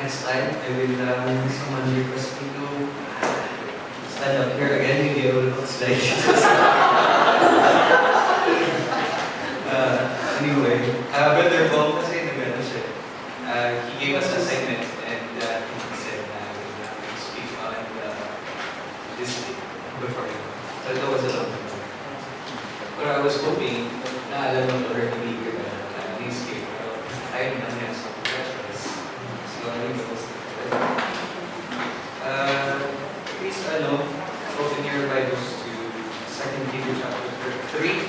next time, I will someone request me to stand up here again. Maybe I will slide. Anyway, Brother Paul, kasi nag-ano siya. He gave us an assignment and he said na we will speak on this week before you. So it was a long time. But I was hoping na alam mo to already eager na this week. Ayaw na niya, so congratulations. So anyway, please open your Bibles to 2 Peter chapter 3.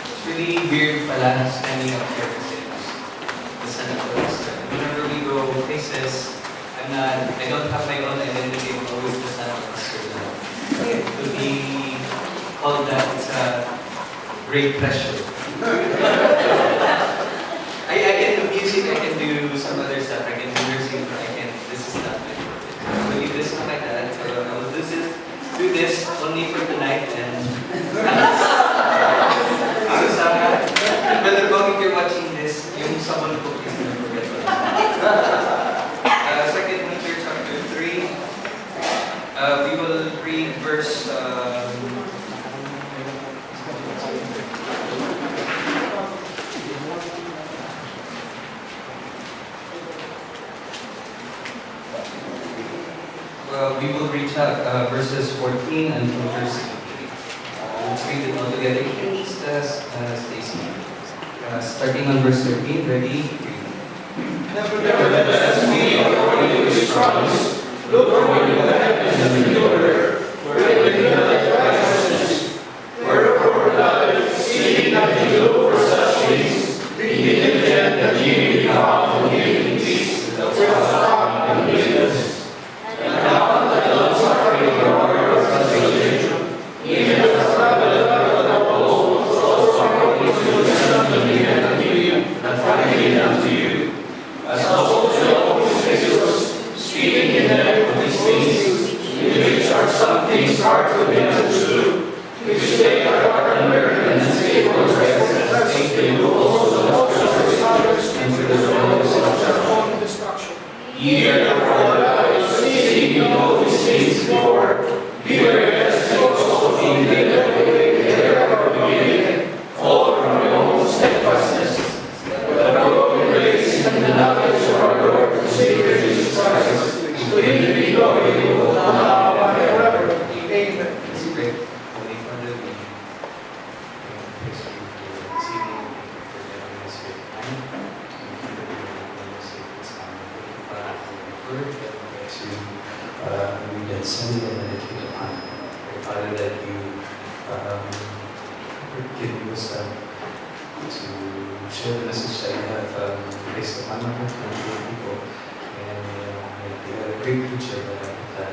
It's really weird pala standing up here kasi the son of the Vesper. Whenever we go places, I don't have my own identity. I'm always the son of the Vesper. To be called that, it's a great pleasure. I can do music, I can do some other stuff, I can do nursing, but this is not my purpose. I will leave this one like that, so I will do this only for tonight and Brother Bong, if you're watching this, yung someone who is going to forget what 2 Peter chapter 3, we will read verse we will reach out verses 14 until verse 18. Let's read it all together. Please stay seated. Starting on verse 13, ready? Nevertheless, we, according to His promise, look forward to the heavens and the earth, where the delight of righteousness. Wherefore, beloved, seeing that you look for such things, be diligent that ye may be found to live in peace, with strong and goodness. And now that the long-suffering glory of God's religion, even as the beloved of the apostles also according to the testimony and opinion that I give unto you, as also the Holy Scriptures, speaking in them of these things, in which are some things hard to be understood, which they are unlearned and unstable as they do also the Scriptures and to the knowledge of their own destruction. Ye therefore, seeing you know these things before, beware lest you also being led away with error of the beginning, fall from your own steadfastness, but grow in grace and the knowledge of our Lord and Savior Jesus Christ. To Him be glory, both now and forever. Amen. Let's pray. Holy Father, we praise you for this evening. Thank you for giving us your time. Thank you for giving us your time. Thank you, Father, for your word that we get to read and study and meditate upon. Pray, Father, that you give me wisdom to share the message that you have placed upon my heart and to people. And be a great preacher that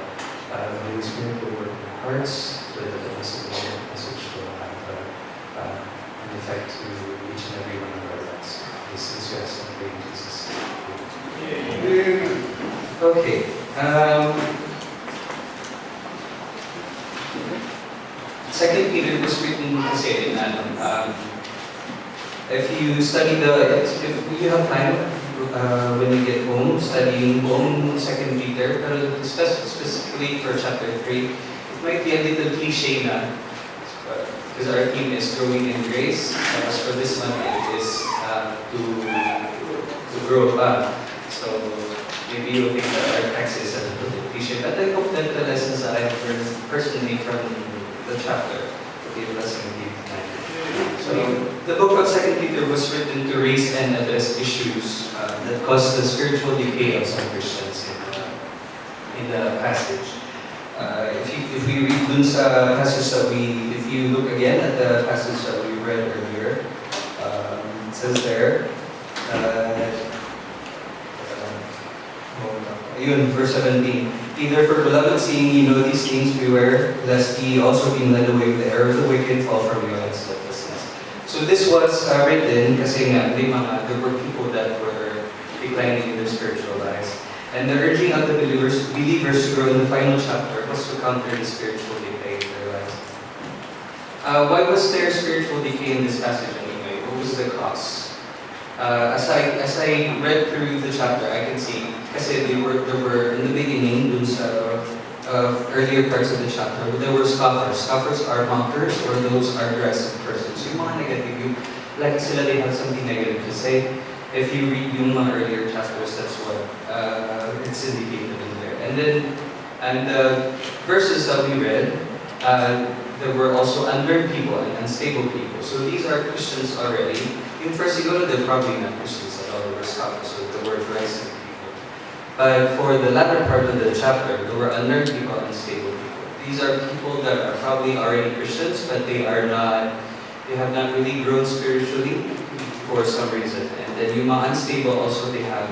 the Holy Spirit will work in our hearts, so that the message will have an effect to each and every one of our lives. This is your son, in Jesus' name. Okay. Second Peter was written kasi in if you study if you have time when you get home, studying buong 2 Peter, pero specifically for chapter 3, it might be a little cliche na because our theme is growing in grace. As for this month, it is to grow up. So maybe you'll think that our text is a little bit cliche, but I hope that the lessons that I've learned personally from the chapter will give us some deep time. So the book of 2 Peter was written to raise and address issues that cause the spiritual decay of some Christians in the passage. If we read dun sa passage that if you look again at the passage that we read earlier, it says there, verse 17. Either for beloved, seeing ye know these things, beware, lest ye also being led away with the error of the wicked fall from your own steadfastness. So this was written kasi nga, there were people that were declining in their spiritual lives. And the urging of the believers to grow in the final chapter was to counter the spiritual decay in their lives. Why was there spiritual decay in this passage anyway? What was the cause? As I read through the chapter, I can see, kasi there were in the beginning, dun sa earlier parts of the chapter, there were scoffers. Scoffers are mockers, or those are aggressive persons. Yung mga negative, yung, like sila, they have something negative to say. If you read yung mga earlier chapters, that's what it's indicated in there. And the verses that we read, there were also unlearned people and unstable people. So these are Christians already. In first, siguro, they're probably not Christians at all. They were scoffers, so the word rising people. But for the latter part of the chapter, there were unlearned people and unstable people. These are people that are probably already Christians, but they have not really grown spiritually for some reason. And then yung mga unstable also, they have,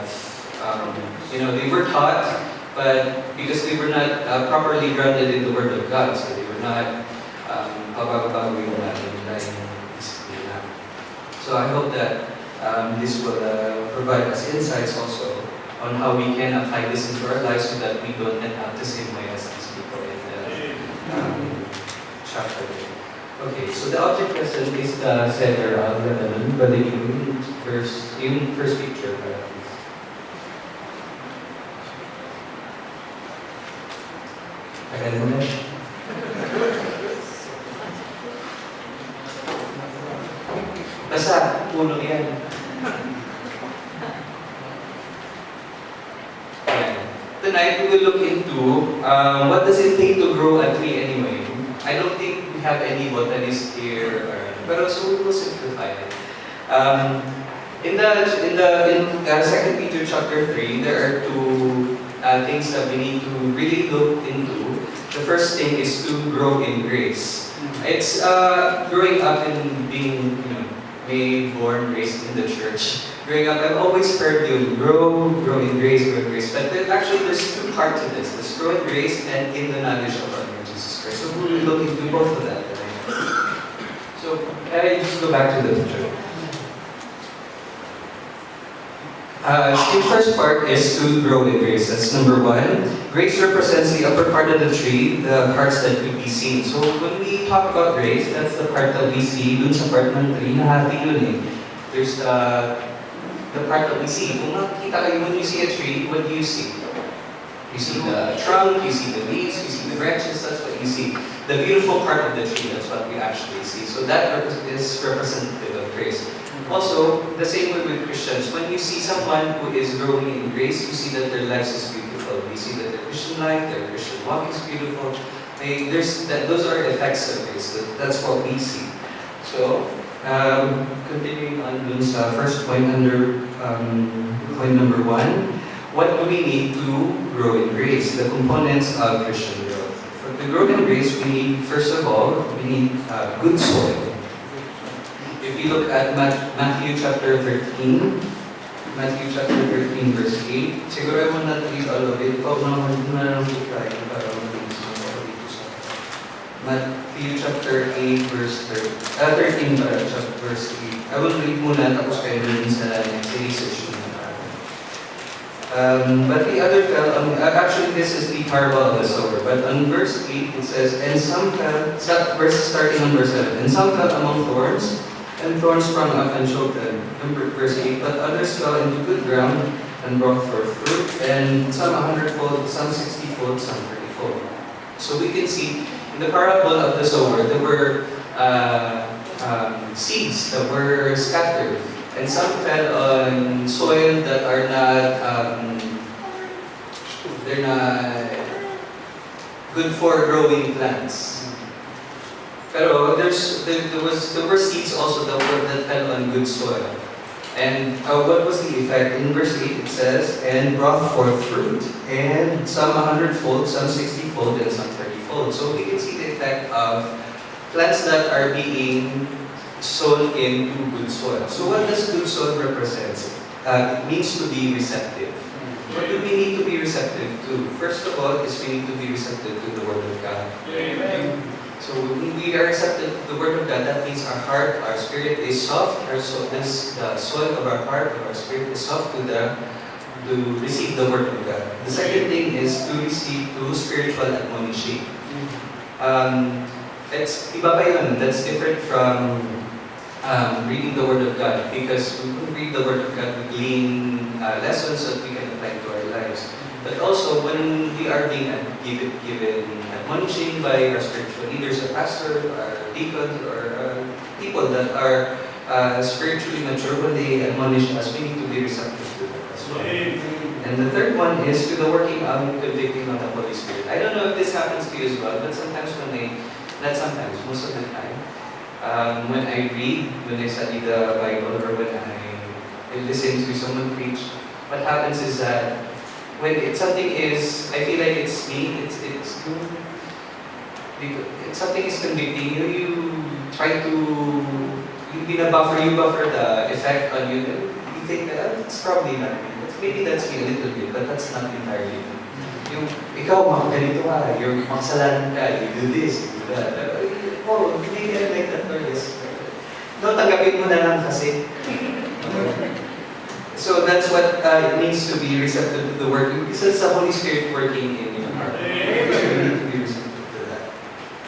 they were taught, but because they were not properly grounded in the Word of God, so they were not pabagawin natin dahil discipline na. So I hope that this will provide us insights also on how we can apply this into our lives so that we don't end up the same way as these people in the chapter. Okay, so the object lesson is the center of the yung first picture. Tagal mo na. Basta, puno yan. Tonight we will look into what does it take to grow a tree anyway. I don't think we have any botanists here, but also we will simplify it. In 2 Peter chapter 3, there are two things that we need to really look into. The first thing is to grow in grace. It's growing up and being, made, born, raised in the church. Growing up, I've always heard you grow in grace, grow in grace. But there's two parts to this. There's grow in grace and in the knowledge of our Lord Jesus Christ. So we'll look into both of that. So can I just go back to the picture? The first part is to grow in grace. That's number one. Grace represents the upper part of the tree, the parts that could be seen. So when we talk about grace, that's the part that we see. Dun sa part ng tree, nahati yun eh. There's the part that we see. Kung nakikita kayo, when you see a tree, what do you see? You see the trunk, you see the leaves, you see the branches, that's what you see. The beautiful part of the tree, that's what we actually see. So that is representative of grace. Also, the same way with Christians. When you see someone who is growing in grace, you see that their lives is beautiful. You see that their Christian life, their Christian walk is beautiful. Those are effects of grace. That's what we see. So, continuing on dun sa first point under point number 1, what do we need to grow in grace? The components of Christian growth. To grow in grace, we need, first of all, we need good soil. If you look at Matthew chapter 13, verse 8, siguro I will not read all of it. Matthew chapter 8, verse 13, verse 8. I will read muna, tapos kayo rin sa research nyo. But the other fell, actually this is the parable of the sower, but on verse 8 it says, and some fell, starting on verse 7, and some fell among thorns, and thorns sprung up and choked them. Verse 8, but others fell into good ground and brought forth fruit, and some 100-fold, some 60-fold, some 30-fold. So we can see in the parable of the sower, there were seeds that were scattered, and some fell on soil that are they're not good for growing plants. Pero there were seeds also that fell on good soil. And what was the effect? In verse 8 it says, and brought forth fruit, and some 100-fold, some 60-fold, and some 30-fold. So we can see the effect of plants that are being sown into good soil. So what does good soil represent? It means to be receptive. What do we need to be receptive to? First of all, is we need to be receptive to the Word of God. Amen. So when we are receptive to the Word of God, that means our heart, our spirit is soft. The soil of our heart, of our spirit is soft to receive the Word of God. The second thing is to receive spiritual admonishing. iba pa yun. That's different from reading the Word of God, because when we read the Word of God, we glean lessons that we can apply to our lives. But also, when we are being given admonishing by our spiritual leaders, a pastor, our deacons, or people that are spiritually mature, when they admonish us, we need to be receptive to that as well. And the third one is to the working out and convicting of the Holy Spirit. I don't know if this happens to you as well, but sometimes not sometimes, most of the time, when I read, when I study the Bible, or when I listen to someone preach, what happens is that when something is, I feel like it's me, it's you, if something is convicting you, you try to, you buffer the effect on you, and you think that it's probably not me. Maybe that's me a little bit, but that's not entirely me. Yung, ikaw, ganito ka, you're makasalanan ka, you do this, you do that. Oh, maybe I like that or this. No, tanggapin mo na lang kasi. So that's what it means to be receptive to the word. Because it's the Holy Spirit working in your heart. So we need to be receptive to that.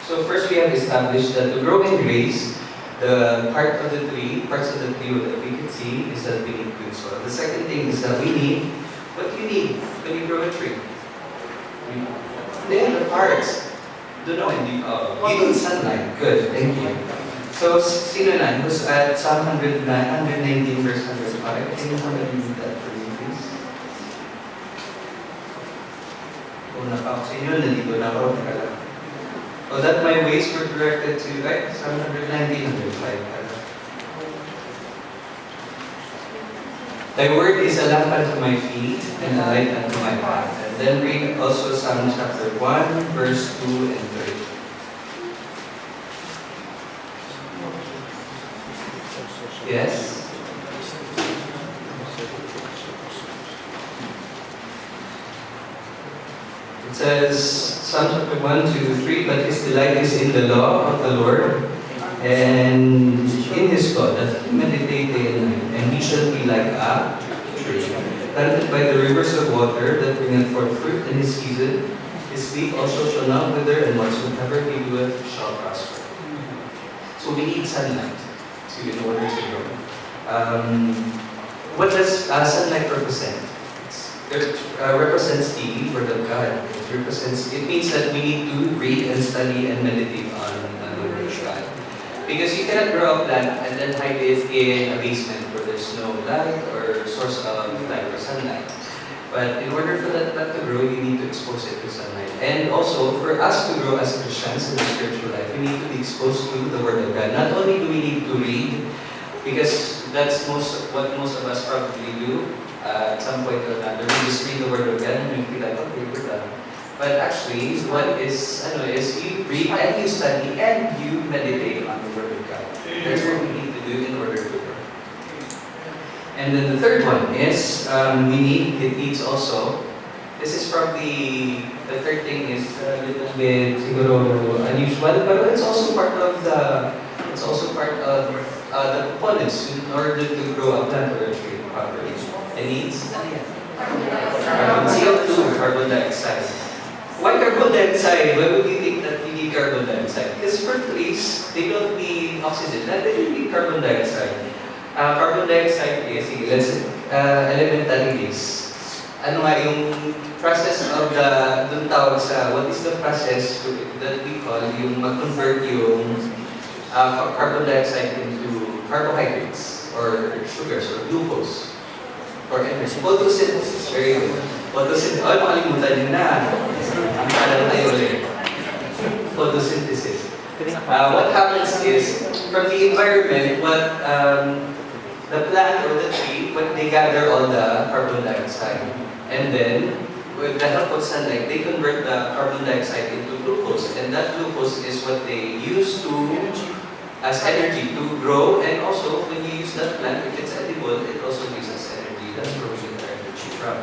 So first we have established that to grow in grace, the parts of the tree that we can see is that we need good soil. The second thing is that we need, what do you need when you grow a tree? The parts. Don't know, you need sunlight. Good, thank you. So, sino na? Who's at Psalm 119 verse 105? Can you read that for me, please? Una pa ako sa inyo, nandito na ako. Oh, that my ways were directed to, right? Psalm 119, 105. Thy word is a lamp unto my feet and a light unto my path. And then read also Psalm chapter 1, verse 2 and 3. Yes? It says, Psalm chapter 1, 2, 3, but his delight is in the law of the Lord, and in his law that he meditate day and night, and he shall be like a tree, planted by the rivers of water, that bringeth forth fruit in his season. His leaf also shall not wither, and whatsoever he doeth shall prosper. So we need sunlight in order to grow. What does sunlight represent? It represents the Word of God. It means that we need to read and study and meditate on the Word of God. Because you cannot grow a plant and then hide it in a basement where there's no light or source of light or sunlight. But in order for that plant to grow, you need to expose it to sunlight. And also, for us to grow as Christians in the spiritual life, we need to be exposed to the Word of God. Not only do we need to read, because that's what most of us probably do at some point or another. We just read the Word of God and we feel like, okay, we're done. But actually, what is you read and you study and you meditate on the Word of God. That's what we need to do in order to grow. And then the third one is it needs also. This is probably the third thing is a little bit siguro unusual, but it's also part of the components in order to grow a plant or a tree properly. It needs CO2, carbon dioxide. Why carbon dioxide? Why would you think that we need carbon dioxide? Because for trees, they don't need oxygen. They need carbon dioxide. Carbon dioxide is, elementary is, yung process of dun tawag sa, what is the process that we call yung mag-convert yung carbon dioxide into carbohydrates or sugars or glucose for energy. Photosynthesis, very good. Photosynthesis, makalimutan nyo na. Ang pala tayo ulit. Photosynthesis. What happens is, from the environment, the plant or the tree, when they gather all the carbon dioxide, and then, with the help of sunlight, they convert the carbon dioxide into glucose, and that glucose is what they use as energy to grow, and also, when you use that plant, if it's edible, it also uses energy. That's where we get our energy from.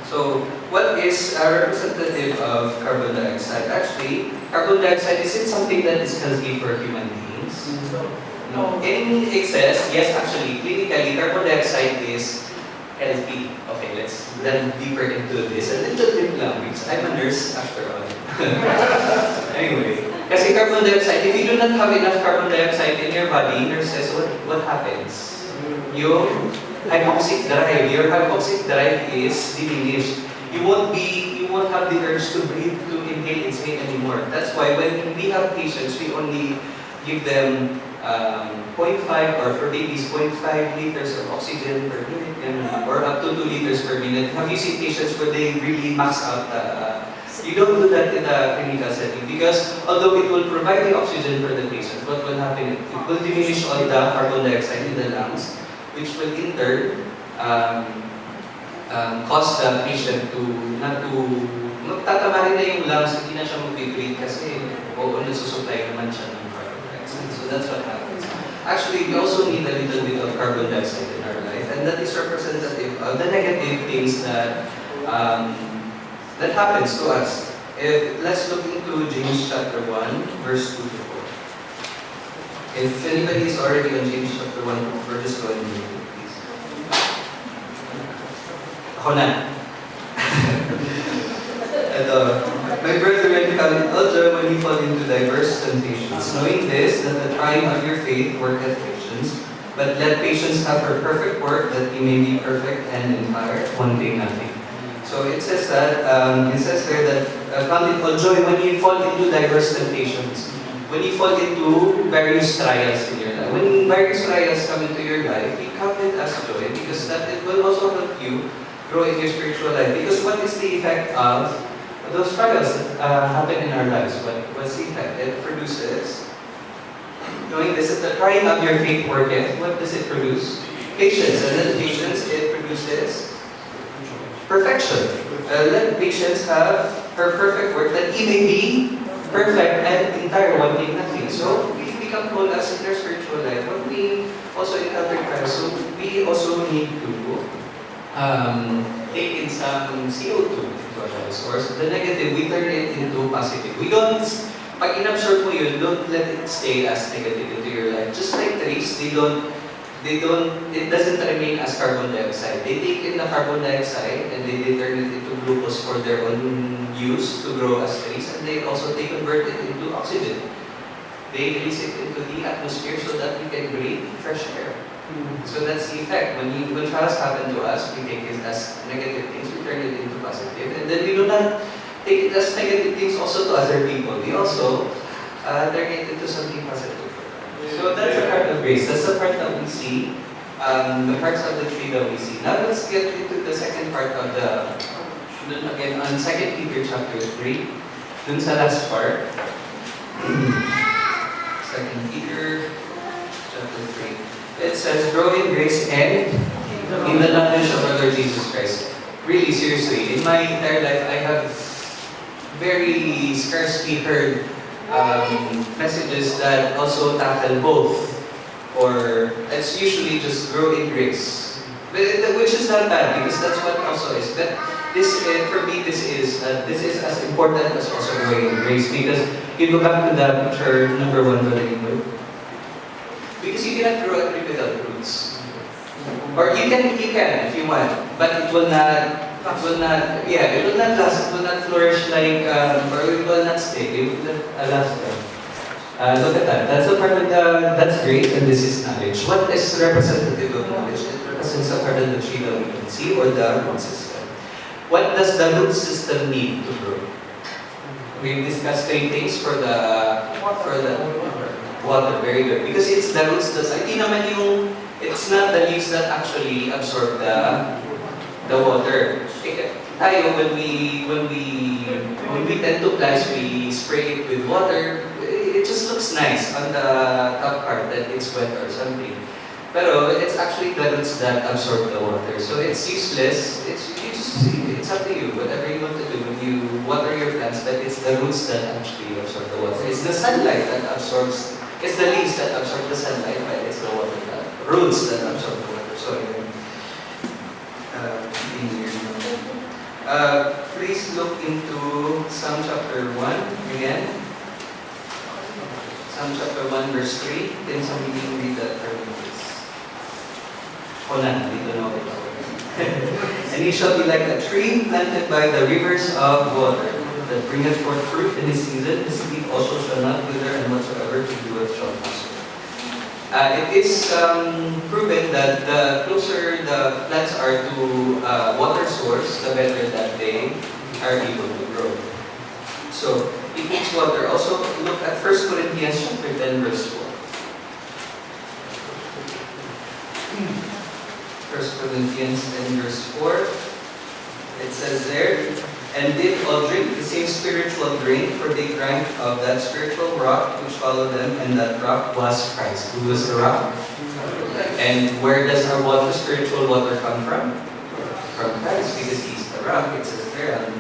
So, what is a representative of carbon dioxide? Actually, carbon dioxide isn't something that is healthy for human beings. No. In excess, yes, actually, clinically, carbon dioxide is healthy. Okay, let's delve deeper into this. A little bit lang, because I'm a nurse after all. Anyway, Kasi carbon dioxide, if you do not have enough carbon dioxide in your body, nurses, what happens? Yung your hypoxic drive is diminished. You won't have the urge to breathe, to inhale exhale anymore. That's why when we have patients, we only give them 0.5 or for babies 0.5 liters of oxygen per minute or up to 2 liters per minute. Have you seen patients where they really max out you don't do that in a clinical setting because although it will provide the oxygen for the patient, what will happen? It will diminish all the carbon dioxide in the lungs, which will in turn cause the patient to magtatama rin na yung lungs, hindi na siya mag-breathe kasi nasusupply naman siya ng carbon dioxide. So that's what happens. Actually, we also need a little bit of carbon dioxide in our life, and that is representative of the negative things that that happens to us. Let's look into James chapter 1, verse 2 to 4. If anybody is already on James chapter 1, we're just going to read it, please. Ako na. My brethren, count it all joy when you fall into diverse temptations, knowing this, that the trying of your faith worketh patience, but let patience have her perfect work, that ye may be perfect and entire, wanting nothing. So it says that, it says there that count it all joy when you fall into diverse temptations, when you fall into various trials in your life. When various trials come into your life, you count it as joy because that it will also help you grow in your spiritual life. Because what is the effect of those trials that happen in our lives? What's the effect? It produces, knowing this, that the trying of your faith worketh, what does it produce? Patience. And then patience, it produces perfection. Let patience have her perfect work, that he may be perfect and entire, wanting nothing. So we become whole as in our spiritual life. When we also encounter trials, so we also need to take in some CO2 into our lives. Or the negative, we turn it into positive. We don't, pag inabsorb mo yun, don't let it stay as negative into your life. Just like trees, it doesn't remain as carbon dioxide. They take in the carbon dioxide and they turn it into glucose for their own use to grow as trees, and they convert it into oxygen. They release it into the atmosphere so that we can breathe fresh air. So that's the effect. When trials happen to us, we take it as negative things, we turn it into positive, and then we do not take it as negative things also to other people. We also turn it into something positive. So that's the part of grace. That's the part that we see, the parts of the tree that we see. Now let's get into the second part of again, on 2 Peter chapter 3, dun sa last part. 2 Peter chapter 3. It says, grow in grace and in the knowledge of our Lord Jesus Christ. Really, seriously, in my entire life, I have very scarcely heard messages that also tackle both, or it's usually just grow in grace, which is not bad because that's what also is. But for me, this is as important as also growing in grace, because you go back to the picture number 1, Brother Ingrid, because you cannot grow a tree without roots, or you can if you want, but it will not last, it will not flourish like, or it will not stay, it will not last. Look at that, that's a part of that's grace, and this is knowledge. What is representative of knowledge? It represents a part of the tree that we can see, or the root system. What does the root system need to grow? We've discussed 3 things for the water, very good. Because it's the roots it's not the leaves that actually absorb the water. Tayo, when we tend to plants, we spray it with water. It just looks nice on the top part that it's wet or something. Pero it's actually the roots that absorb the water. So it's useless. It's up to you, whatever you want to do. When you water your plants, but it's the roots that actually absorb the water. It's the sunlight that absorbs. It's the leaves that absorb the sunlight, but it's the water roots that absorb the water. So please look into Psalm chapter 1 again. Psalm chapter 1 verse 3. Can somebody read that for me, please? Dito na ako. And he shall be like a tree planted by the rivers of water, that bringeth forth fruit in his season. His leaf also shall not wither. It is proven that the closer the plants are to water source, the better that they are able to grow. So it needs water. Also look at 1 Corinthians chapter 10 verse 4. 1 Corinthians 10 verse 4. It says there, and did all drink the same spiritual drink, for they drank of that spiritual rock which followed them, and that rock was Christ. Who was the rock? And where does our water, spiritual water, come from? From Christ, because He's the rock. It says there on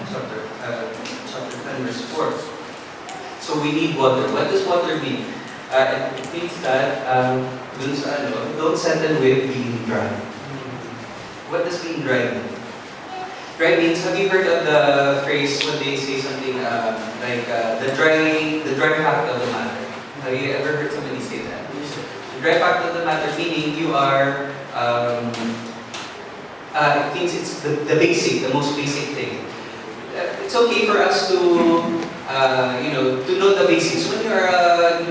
chapter 10, verse 4. So we need water. What does water mean? It means that don't settle with being dry. What does being dry mean? Dry means, have you heard of the phrase when they say something like the dry fact of the matter? Have you ever heard somebody say that? The dry fact of the matter meaning you are, it means it's the basic, the most basic thing. It's okay for us to, to know the basics. When you are a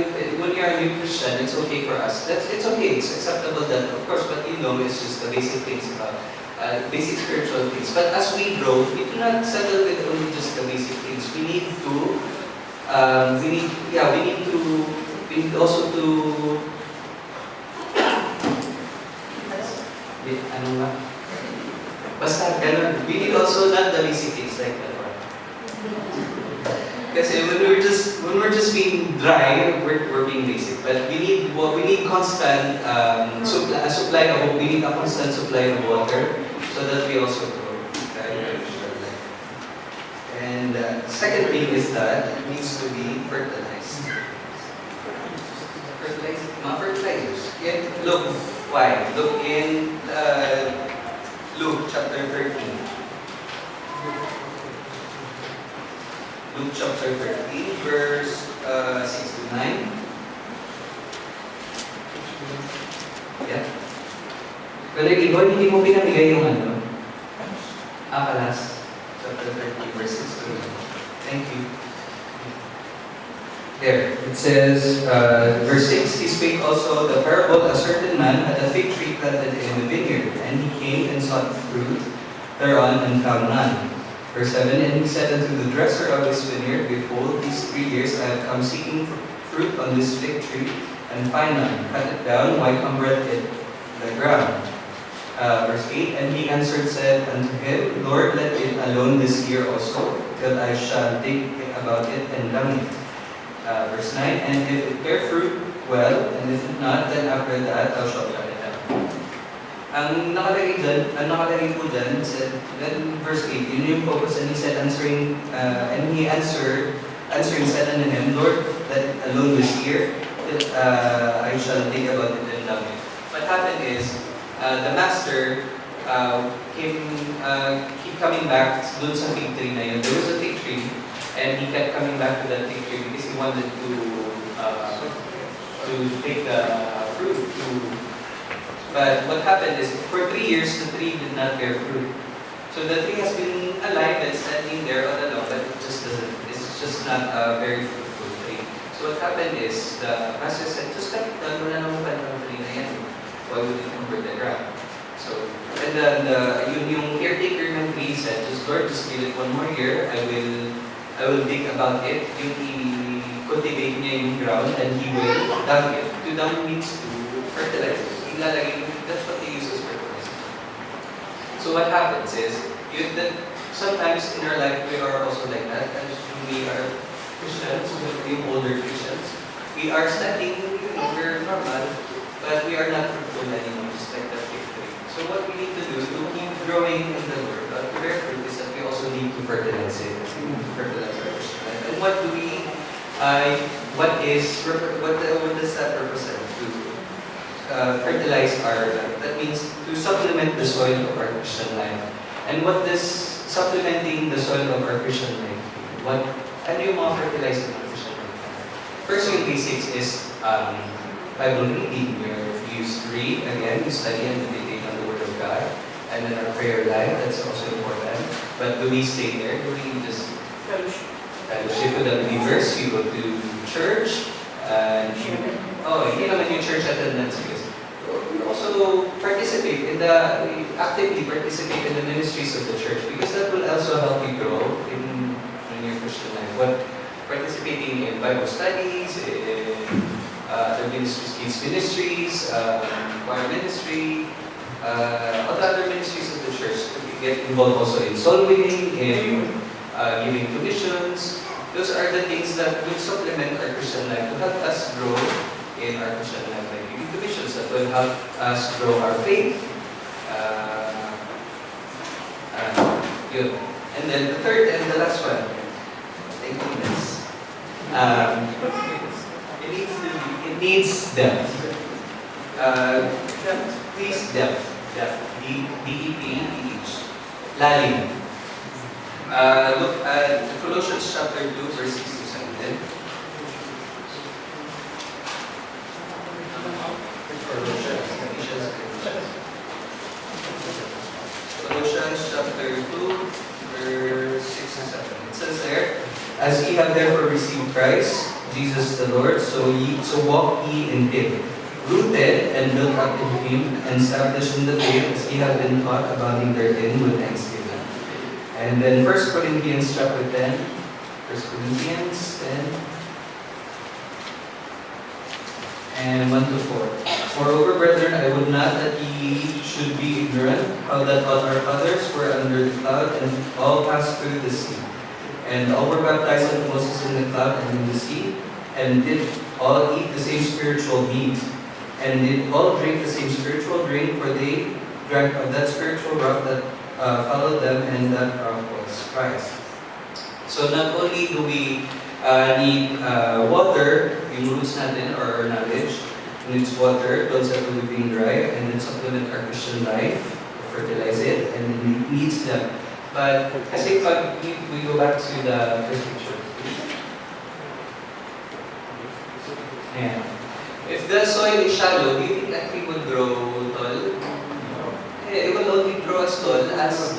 new Christian, it's okay for us. It's okay. It's acceptable that, of course, what you know is just the basic things about basic spiritual things. But as we grow, we do not settle with only just the basic things. We need also to. Ano nga? Basta ganun. We need also not the basic things like that. Kasi when we're just being dry, we're being basic. But we need constant supply of hope. We need a constant supply of water so that we also grow. And second thing is that it needs to be fertilized. Fertilizers. Look, why? Look in Luke chapter 13. Luke chapter 13, verse 6 to 9. Yeah. Brother Igor, hindi mo pinamigay yung ano? Kalas. Chapter 13, verse 6 to 9. Thank you. There, it says, verse 6, He spake also the parable, a certain man had a fig tree planted in a vineyard, and he came and sought fruit thereon, and found none. Verse 7, and he said unto the dresser of his vineyard, Behold, these 3 years I have come seeking fruit on this fig tree, and find none. Cut it down, why cumbereth it the ground? Verse 8, and he answered, said unto him, Lord, let it alone this year also, till I shall think about it and dung it. Verse 9, and if it bear fruit, well, and if it not, then after that thou shalt cut it down. Ang nakalagay po dyan, said, then verse 8, yun yung focus, and he said, answering said unto him, Lord, let it alone this year, till I shall think about it and dung it. What happened is, the master keep coming back doon sa fig tree na yun. There was a fig tree, and he kept coming back to that fig tree because he wanted to take the fruit. But what happened is, for 3 years, the tree did not bear fruit. So the tree has been alive and standing there all along, but it's just not a very fruitful tree. So what happened is, the master said, just cut it down, wala namang panahon ng tree na yan. Why would it convert the ground? So, and then yung caretaker ng tree said, just Lord, just give it 1 more year, I will dig about it. Yung i-cultivate niya yung ground, and he will dung it. To dung means to fertilize it. That's what they use as fertilizer. So what happens is, sometimes in our life we are also like that. As we are Christians, we older Christians, we are studying, we're normal, but we are not fruitful anymore, just like that fig tree. So what we need to do to keep growing in the Word, to bear fruit, is that we also need to fertilize it. Fertilize our Christian life. And what do we? What does that represent? To fertilize our life. That means to supplement the soil of our Christian life. And what does supplementing the soil of our Christian life mean? Ano yung mga fertilize ng Christian life? First, yung basics is Bible reading. You read, again, you study and meditate on the Word of God. And then our prayer life, that's also important. But do we stay there? Do we just fellowship with the believers? You go to church, And hindi naman yung church attendance because we also participate in we actively participate in the ministries of the church because that will also help you grow in your Christian life. What participating in Bible studies, in other ministries, kids ministries, choir ministry, all the other ministries of the church. We get involved also in soul winning, in giving commissions. Those are the things that will supplement our Christian life to help us grow in our Christian life. Like giving commissions that will help us grow our faith. Yun. And then the third and the last one, thankfulness. It needs depth. Please depth. D-E-P-H. Lalim. Look at Colossians chapter 2, verse 6 to 7. Colossians chapter 2, verse 6 to 7. It says there, as ye have therefore received Christ, Jesus the Lord, so walk ye in him, rooted and built up in him, and established in the faith as ye have been taught, abounding therein with thanksgiving. And then 1 Corinthians chapter 10, 1 Corinthians 10, and 1 to 4. Moreover, brethren, I would not that ye should be ignorant how that all our fathers were under the cloud, and all passed through the sea. And all were baptized unto Moses in the cloud and in the sea, and did all eat the same spiritual meat, and did all drink the same spiritual drink, for they drank of that spiritual rock that followed them, and that rock was Christ. So not only do we need water, yung roots natin, or our knowledge, needs water, builds up the living dry, and then supplement our Christian life, fertilize it, and it needs them. But kasi pag we go back to the first picture. Ayan. If the soil is shallow, do you think that tree would grow tall? It will only grow as tall as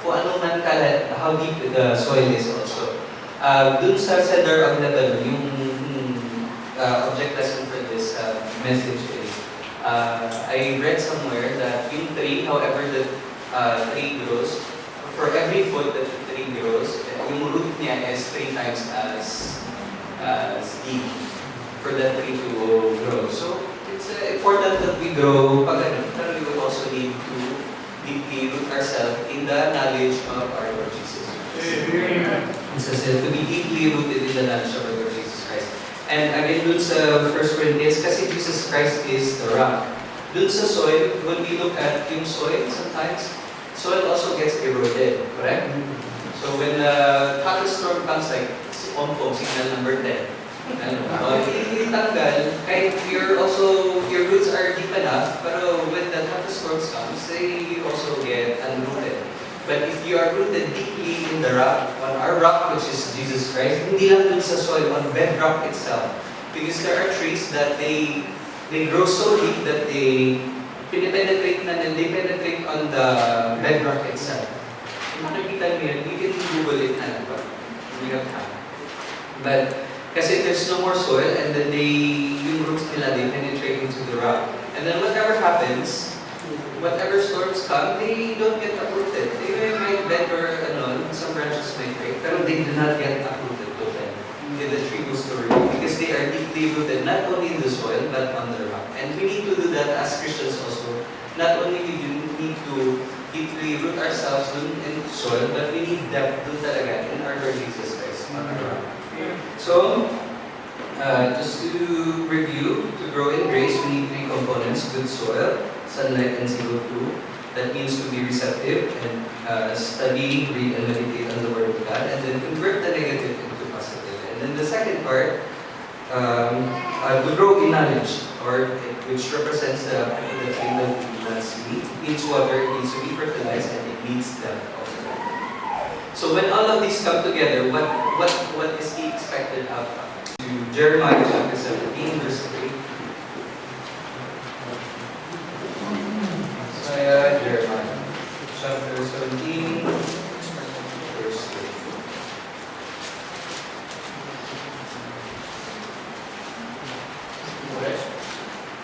kung ano man kalat, how deep the soil is also. Dun sa center of level, yung object lesson for this message is, I read somewhere that yung tree, however the tree grows, for every foot that the tree grows, yung root niya is 3 times as deep for that tree to grow. So it's important that we grow, but we will also need to deeply root ourselves in the knowledge of our Lord Jesus Christ. It says to be deeply rooted in the knowledge of our Lord Jesus Christ. And again, dun sa 1 Corinthians, kasi Jesus Christ is the rock. Dun sa soil, when we look at yung soil, sometimes, soil also gets eroded, correct? So when the hottest storm comes, like Ompong, signal number 10, itanggal, kahit your roots are deep enough, pero when the hottest storms comes, they also get unrooted. But if you are rooted deeply in the rock, on our rock, which is Jesus Christ, hindi lang dun sa soil, on bedrock itself. Because there are trees that they grow so deep that they penetrate on the bedrock itself. Kung makikita nyo yan, you can Google it na lang. We have time. But kasi there's no more soil, and then yung roots nila, they penetrate into the rock. And then whatever happens, whatever storms come, they don't get uprooted. They might bend or some branches might break, pero they do not get uprooted totally. The tree will still remain because they are deeply rooted not only in the soil but on the rock. And we need to do that as Christians also. Not only we need to deeply root ourselves in the soil, but we need depth dun talaga in our Lord Jesus Christ on our rock. So, just to review, to grow in grace, we need 3 components: good soil, sunlight, and CO2. That means to be receptive and study, read, and meditate on the Word of God, and then convert the negative into positive. And then the second part, to grow in knowledge, which represents the thing that we not see. It needs water, it needs to be fertilized, and it needs depth also. So when all of these come together, what is the expected outcome? To Jeremiah chapter 17, verse 3. Jeremiah chapter 17, verse 3.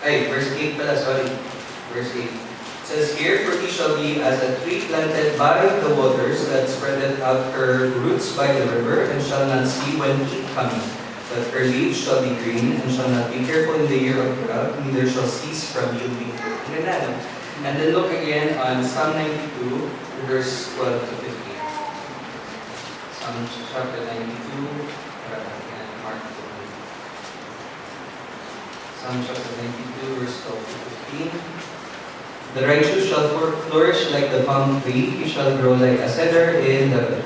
Verse 8 pala, sorry. Verse 8. It says here, for he shall be as a tree planted by the waters that spreadeth out her roots by the river, and shall not see when heat cometh. But her leaves shall be green, and shall not be careful in the year of drought, neither shall cease from yielding fruit. And then look again on Psalm 92, verse 12 to 15. Psalm chapter 92, and Mark 2. Psalm chapter 92, verse 12 to 15. The righteous shall flourish like the palm tree, he shall grow like a cedar in Lebanon.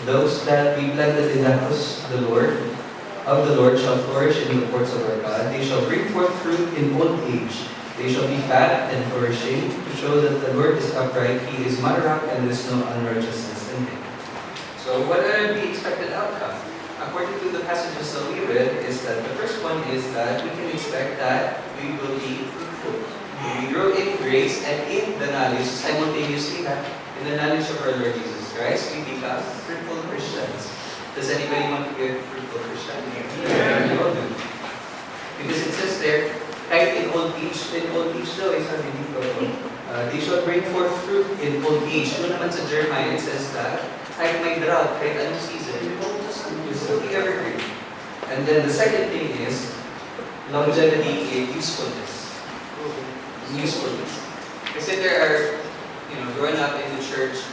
Those that be planted in the house of the Lord shall flourish in the courts of our God. They shall bring forth fruit in old age. They shall be fat and flourishing, to show that the Lord is upright. He is my rock, and there is no unrighteousness in him. So what are the expected outcome? According to the passages that we read, is that the first one is that we can expect that we will be fruitful. We grow in grace and in the knowledge, simultaneously in the knowledge of our Lord Jesus Christ, we become fruitful Christians. Does anybody want to be a fruitful Christian? Yeah. You all do. Because it says there, right in old age though, is sabi dito, they shall bring forth fruit in old age. Doon naman sa Jeremiah, it says that, kahit may drought, kahit anong season, you will still be evergreen. And then the second thing is, longevity and usefulness. Kasi there are, growing up in the church,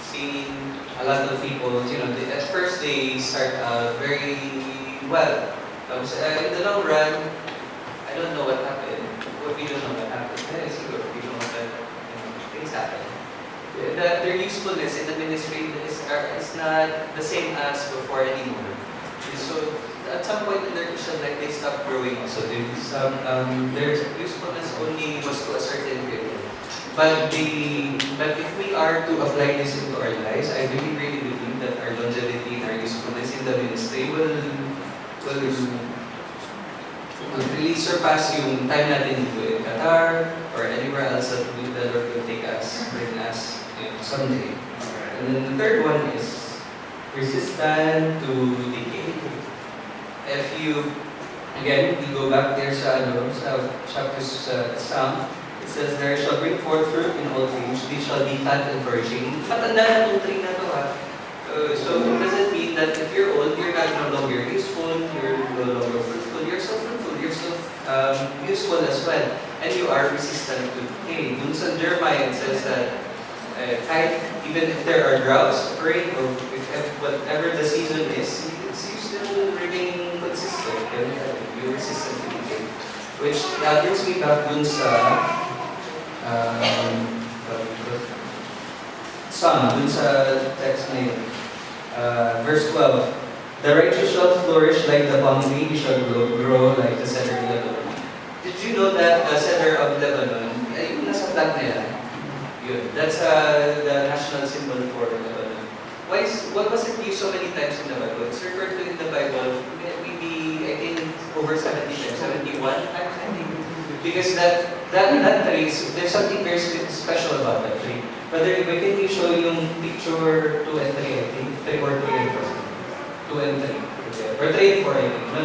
seeing a lot of people, at first they start very well. In the long run, I don't know what happened. We don't know what happened. We don't know that things happen. Their usefulness in the ministry is not the same as before anymore. So at some point in their Christian life, they stop growing. So their usefulness only was to a certain period. But if we are to apply this into our lives, I really, really believe that our longevity and our usefulness in the ministry will really surpass yung time natin dito in Qatar or anywhere else that the Lord will bring us someday. And then the third one is resistant to decay. If you, again, we go back there sa chapter Psalm, it says, there shall bring forth fruit in old age, they shall be fat and flourishing. Matanda na itong tree na ito so does it mean that if you're old, you're no longer useful, you're no longer fruitful, you're so fruitful, you're so useful as well, and you are resistant to decay. Dun sa Jeremiah, it says that even if there are droughts occurring, or whatever the season is, you still remain consistent, you're resistant to decay. Which brings me back dun sa dun sa text na yun. Verse 12, the righteous shall flourish like the palm tree, he shall grow like the cedar of Lebanon. Did you know that the cedar of Lebanon, yung nasa flag na yan, that's the national symbol for Lebanon. Why was it used so many times in the Bible? It's referred to in the Bible, maybe, I think, over 70 times, 71 times, I think. Because that tree, there's something very special about that tree. But we can show yung picture 2 and 3, I think. 3 or 3 and 4. 2 and 3. Okay. Or 3 and 4, I think. No.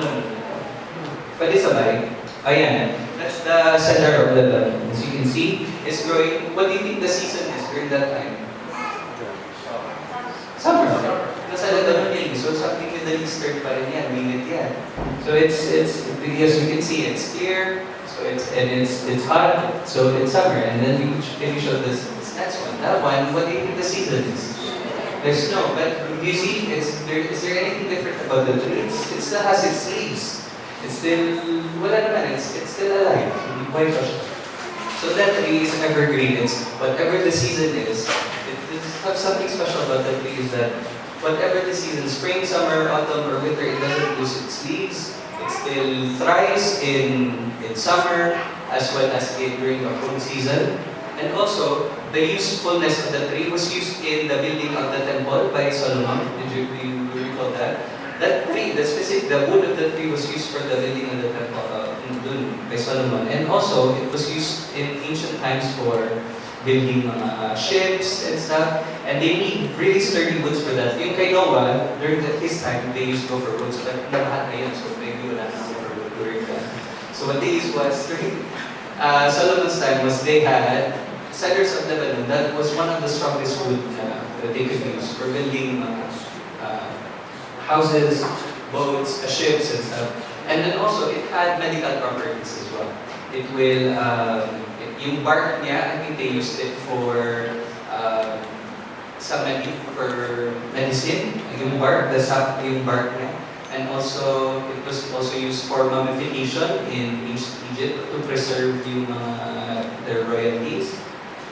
Pwede sabay. Ayan. That's the center of Lebanon. As you can see, it's growing. What do you think the season is during that time? Summer. Nasa Lebanon yan. So something with the eastern pa rin yan. Minute yan. So it's because you can see, it's clear. So it's hot. So it's summer. And then we show this next one. That one, what do you think the season is? There's snow, but you see, is there anything different about the tree? It still has its leaves. It's still, it's still alive. Quite fresh. So that tree is evergreen. It's whatever the season is. Something special about that tree is that whatever the season, spring, summer, autumn, or winter, it doesn't lose its leaves. It still thrives in summer as well as during the cold season. And also, the usefulness of the tree was used in the building of the temple by Solomon. Did you recall that? That tree, the wood of the tree was used for the building of the temple by Solomon. And also, it was used in ancient times for building ships and stuff. And they need really sturdy woods for that. Yung kay Noah, during his time, they used gopher woods. But lahat na yun, so maybe wala na gopher wood during that. So what they used was, during Solomon's time, was they had cedars of Lebanon. That was one of the strongest wood that they could use for building houses, boats, ships, and stuff. And then also, it had medical properties as well. It will, yung bark niya, I think they used it for for medicine. Yung bark, the sap, yung bark niya. And also, it was also used for mummification in ancient Egypt to preserve yung their royalties.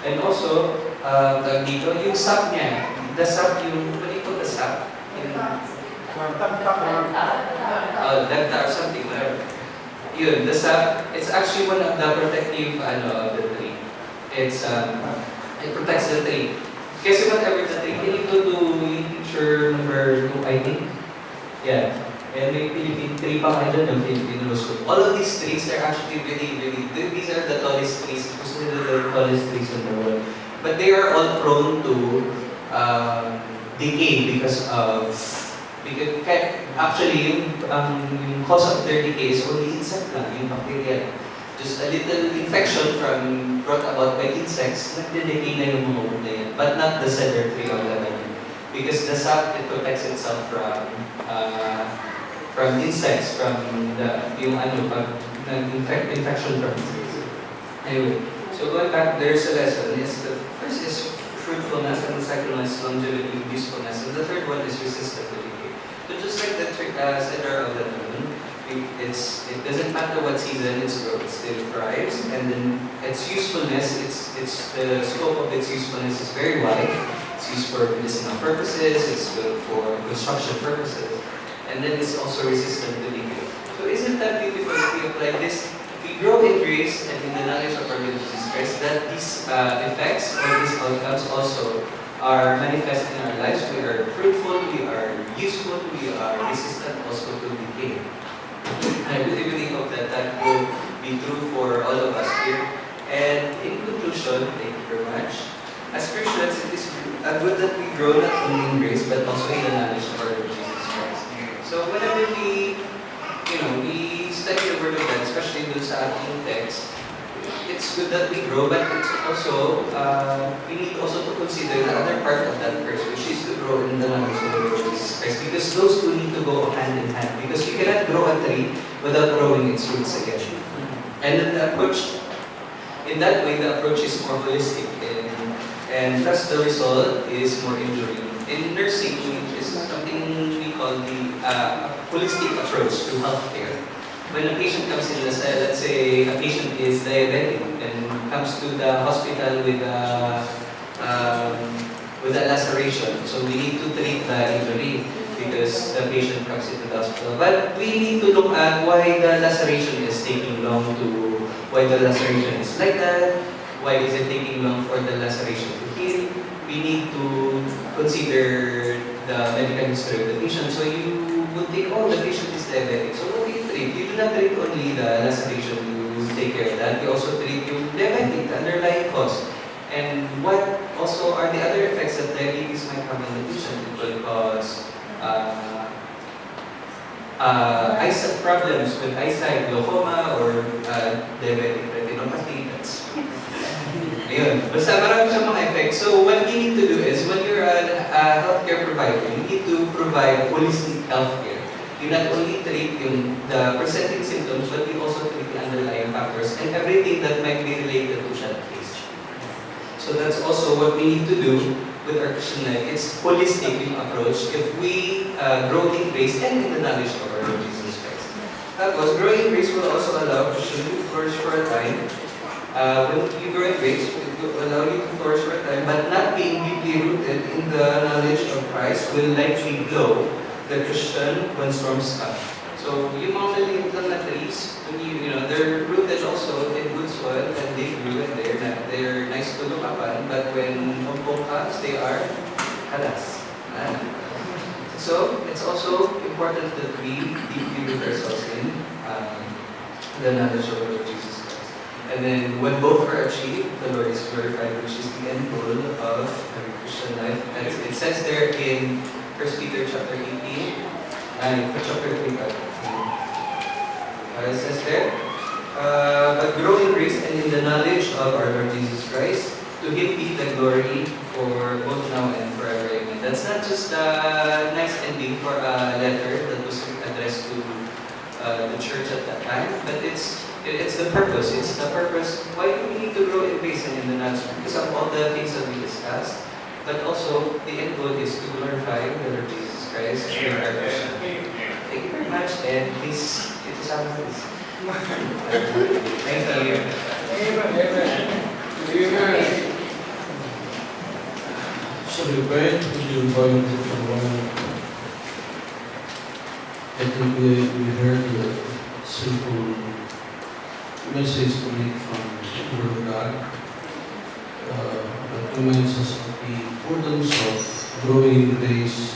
And also, dito, yung sap niya, the sap, yung, what do you call the sap? Lenta or something, whatever. Yun, the sap, it's actually one of the protective of the tree. It's, it protects the tree. Kasi whatever the tree, can you go to picture number 2, I think? Yeah. And may Philippine tree pa kayo dyan, yung Philippine rose. All of these trees are actually these are the tallest trees, considered the tallest trees in the world. But they are all prone to decay because actually, yung cause of their decay is only insect lang, yung bacteria. Just a little infection brought about by insects, nagde-decay na yung mga wood na yan, but not the cedar tree or Lebanon. Because the sap, it protects itself from insects, from infection from insects. Anyway, so going back, there's a lesson. The first is fruitfulness, and the second one is longevity, usefulness, and the third one is resistant to decay. So just like the cedar of Lebanon, it doesn't matter what season it's grown, it still thrives, and then its usefulness, the scope of its usefulness is very wide. It's used for medicinal purposes, it's good for construction purposes, and then it's also resistant to decay. So isn't that beautiful if we apply this? If we grow in grace and in the knowledge of our Lord Jesus Christ, that these effects or these outcomes also are manifest in our lives. We are fruitful, we are useful, we are resistant also to decay. I really hope that will be true for all of us here. And in conclusion, thank you very much. As Christians, it is good that we grow not only in grace but also in the knowledge of our Lord Jesus Christ. So whenever we study the Word of God, especially in sa ating text, it's good that we grow, but it's also we need also to consider the other part of that verse, which is to grow in the knowledge of the Lord Jesus Christ. Because those two need to go hand in hand. Because you cannot grow a tree without growing its roots again. And then the approach, in that way, the approach is more holistic, and thus the result is more enduring. In nursing, which is something we call the holistic approach to healthcare. When a patient comes in, let's say a patient is diabetic and comes to the hospital with a laceration, so we need to treat the injury because the patient comes into the hospital. But we need to look at why the laceration is taking long why the laceration is like that, why is it taking long for the laceration to heal. We need to consider the medical history of the patient. So you would think, oh, the patient is diabetic. So what do you treat? You do not treat only the laceration. You take care of that. You also treat yung diabetic, the underlying cause. And what also are the other effects that diabetes might have on the patient? It will cause eyesight problems with eyesight, glaucoma, or diabetic retinopathy. That's ayun. Basta marami siyang mga effects. So what you need to do is, when you're a healthcare provider, you need to provide holistic healthcare. You not only treat the presenting symptoms, but you also treat the underlying factors and everything that might be related to that case. So that's also what we need to do with our Christian life. It's holistic approach if we grow in grace and in the knowledge of our Lord Jesus Christ. Tapos, growing in grace will also allow Christian to flourish for a time. When you grow in grace, it will allow you to flourish for a time, but not being deeply rooted in the knowledge of Christ will likely blow the Christian when storms come. So, yung mga maliit lang na trees, they're rooted also in good soil, and they grew and they're nice to look upon, but when umpong comes, they are halas. So, it's also important that we deeply root ourselves in the knowledge of our Lord Jesus Christ. And then, when both are achieved, the Lord is glorified, which is the end goal of every Christian life. And it says there in 1 Peter chapter 18, and chapter 3, it says there, but grow in grace and in the knowledge of our Lord Jesus Christ, to Him be the glory for both now and forever. Amen. That's not just a nice ending for a letter that was addressed to the church at that time, but it's the purpose. It's the purpose why do we need to grow in grace and in the knowledge, because of all the things that we discussed. But also, the end goal is to glorify the Lord Jesus Christ. Amen. Thank you very much, and please, ito sa amin, please. Thank you. So we went to the environment I think we heard the simple message coming from the Word of God that reminds us of the importance of growing in grace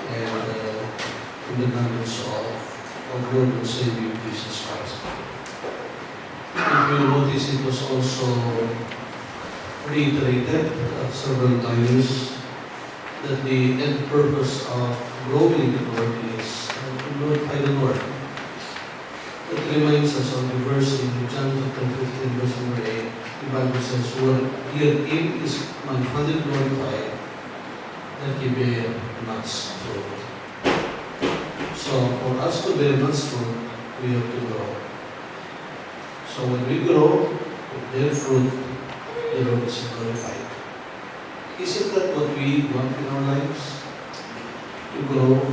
and in the knowledge of our Lord and Savior Jesus Christ. If you notice, it was also reiterated several times that the end purpose of growing in the Lord is to glorify the Lord. It reminds us of the verse in John chapter 15, verse number 8. The Bible says, "What your aim is my Father glorified, that ye bear much fruit." So for us to bear much fruit, we have to grow. So when we grow, we bear fruit, the Lord is glorified. Isn't that what we want in our lives? To grow.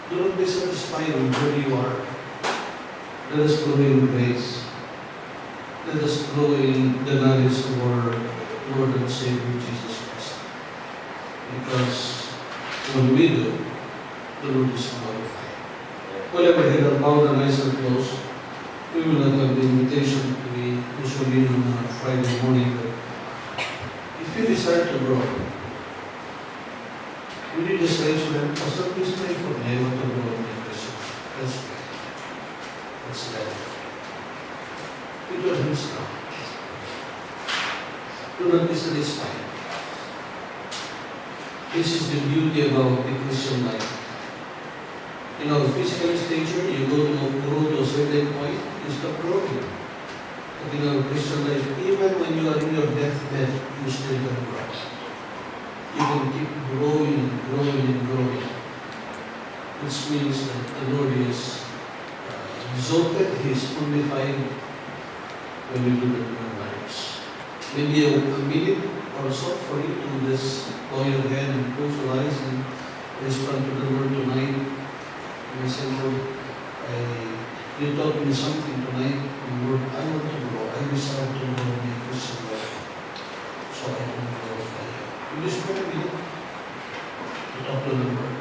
Do not be satisfied with where you are. Let us grow in grace. Let us grow in the knowledge of our Lord and Savior Jesus Christ. Because when we do, the Lord is glorified. Whenever we head our bowed and eyes are closed, we will not have the invitation to be usually on a Friday morning. If you desire to grow, will you just raise your hand? Pastor, please pray for me. I want to grow in the Christian. Let's pray. Let's pray. Put your hands down. Do not be satisfied. This is the beauty about the Christian life. In our physical stature, you grow to a certain point, you stop growing. But in our Christian life, even when you are in your deathbed, you still can grow. You can keep growing and growing and growing. Which means that the Lord is exalted, He is glorified when we do that in our lives. Maybe a minute or so for you to just bow your head and close your eyes and respond to the Lord tonight. And I say, Lord, you taught me something tonight, and Lord, I want to grow. I desire to grow in my Christian life, so I can glorify you. Will you spend a minute to talk to the Lord?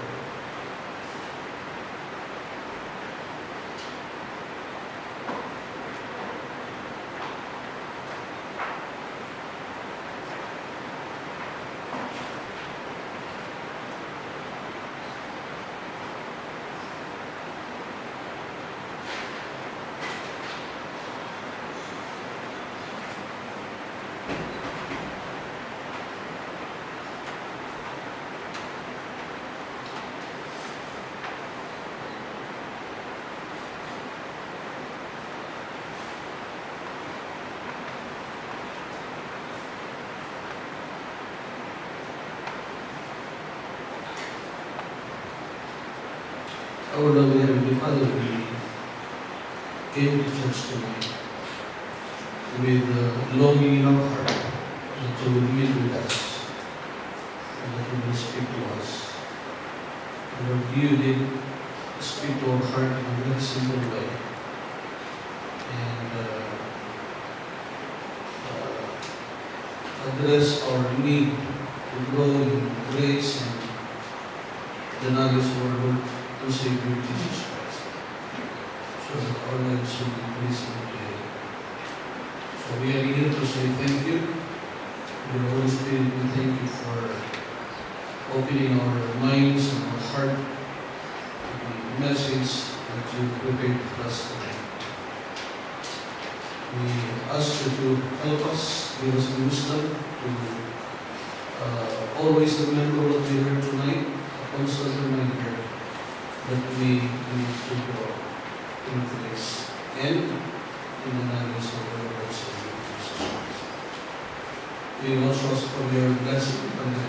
Our loving Heavenly Father, we came to church tonight with longing in our heart that you will meet with us and that you will speak to us. And Lord, you did speak to our heart in a very simple way. And address our need to grow in grace and the knowledge of our Lord to Savior Jesus Christ, so that our lives will be pleasing to Him. So we are here to say thank you. Dear Holy Spirit, we thank you for opening our minds and our heart to the message that you prepared for us tonight. We ask that you help us, give us the wisdom to always remember what we heard tonight, a constant reminder that we need to grow in grace and we also ask for your blessing upon them.